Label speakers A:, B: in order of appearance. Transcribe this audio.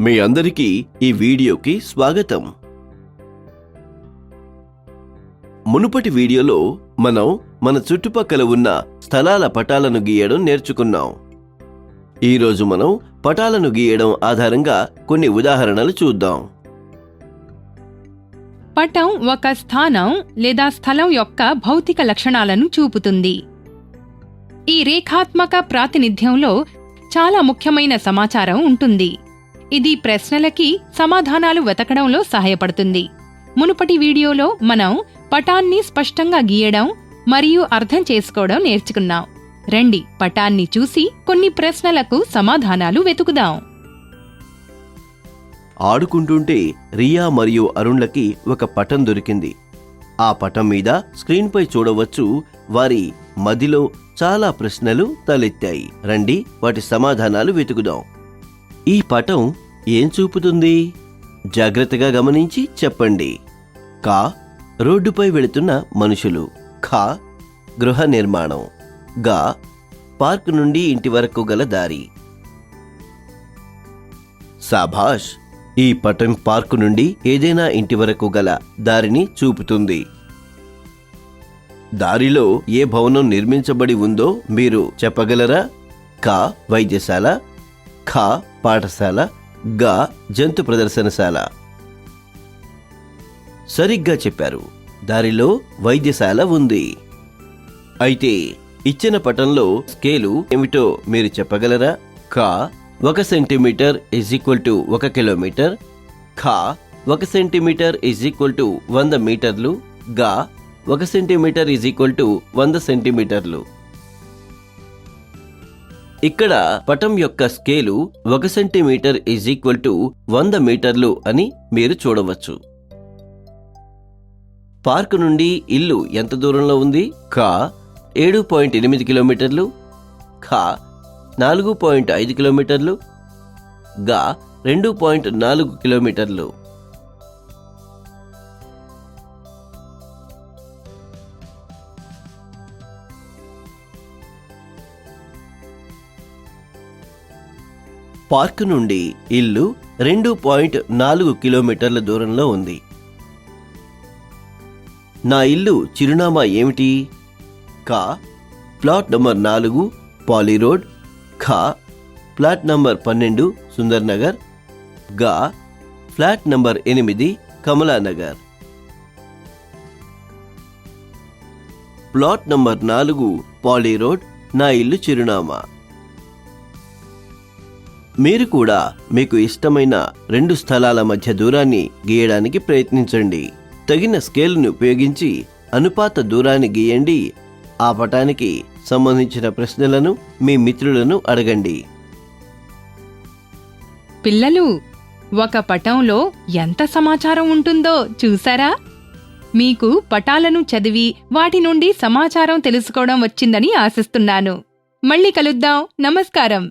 A: మీ అందరికీ ఈ వీడియోకి స్వాగతం. మునుపటి వీడియోలో మనం మన చుట్టుపక్కల ఉన్న స్థలాల పటాలను గీయడం నేర్చుకున్నాం. ఈరోజు మనం పటాలను గీయడం ఆధారంగా కొన్ని ఉదాహరణలు చూద్దాం.
B: పటం ఒక స్థానం లేదా స్థలం యొక్క భౌతిక లక్షణాలను చూపుతుంది. ఈ రేఖాత్మక ప్రాతినిధ్యంలో చాలా ముఖ్యమైన సమాచారం ఉంటుంది. ఇది ప్రశ్నలకి సమాధానాలు వెతకడంలో సహాయపడుతుంది. మునుపటి వీడియోలో మనం పటాన్ని స్పష్టంగా గీయడం మరియు అర్థం చేసుకోవడం నేర్చుకున్నాం. రండి పటాన్ని చూసి కొన్ని ప్రశ్నలకు సమాధానాలు వెతుకుదాం.
A: ఆడుకుంటుంటే రియా మరియు అరుణ్లకి ఒక పటం దొరికింది. ఆ పటం మీద స్క్రీన్పై చూడవచ్చు, వారి మదిలో చాలా ప్రశ్నలు తలెత్తాయి. రండి వాటి సమాధానాలు వెతుకుదాం. ఈ పటం ఏం చూపుతుంది? జాగ్రత్తగా గమనించి చెప్పండి. కా రోడ్డుపై వెళుతున్న మనుషులు, ఖా గృహ నిర్మాణం, గా పార్క్ నుండి ఇంటి వరకు గల దారి. శాభాష్! ఈ పటం పార్కు నుండి ఏదైనా ఇంటి వరకు గల దారిని చూపుతుంది. దారిలో ఏ భవనం నిర్మించబడి ఉందో మీరు చెప్పగలరా? కా వైద్యశాల, ఖా పాఠశాల, గా జంతు ప్రదర్శనశాల. సరిగ్గా చెప్పారు, దారిలో వైద్యశాల ఉంది. అయితే ఇచ్చిన పటంలో స్కేలు ఏమిటో మీరు చెప్పగలరా? కా 1 సెంటీమీటర్ = 1 కిలోమీటర్, ఖా 1 సెంటీమీటర్ = 100 మీటర్లు, గా 1 సెంటీమీటర్ = 100 సెంటీమీటర్లు. ఇక్కడ పటం యొక్క స్కేలు 1 సెంటీమీటర్ = 100 మీటర్లు అని మీరు చూడవచ్చు. పార్కు నుండి ఇల్లు ఎంత దూరంలో ఉంది? ఖా 7.8 కిలోమీటర్లు, ఖా 4.5 కిలోమీటర్లు, గా 2.4 కిలోమీటర్లు. పార్క్ నుండి ఇల్లు 2.4 కిలోమీటర్ల దూరంలో ఉంది. నా ఇల్లు చిరునామా ఏమిటి? కా ప్లాట్ నంబర్ 4 పాలీ రోడ్, ఖా ఫ్లాట్ నంబర్ 12 సుందర్ నగర్, గా flat number 8 Kamalanagar. Plot number 4 Pali road నా ఇల్లు చిరునామా. మీరు కూడా మీకు ఇష్టమైన 2 స్థలాల మధ్య దూరాన్ని గీయడానికి ప్రయత్నించండి. తగిన స్కేల్ను ఉపయోగించి అనుపాత దూరాన్ని గీయండి. ఆ పటానికి సంబంధించిన ప్రశ్నలను మీ మిత్రులను అడగండి.
B: పిల్లలు, ఒక పటంలో ఎంత సమాచారం ఉంటుందో చూసారా? మీకు పటాలను చదివి వాటి నుండి సమాచారం తెలుసుకోవడం వచ్చిందని ఆశిస్తున్నాను. మళ్ళీ కలుద్దాం. నమస్కారం.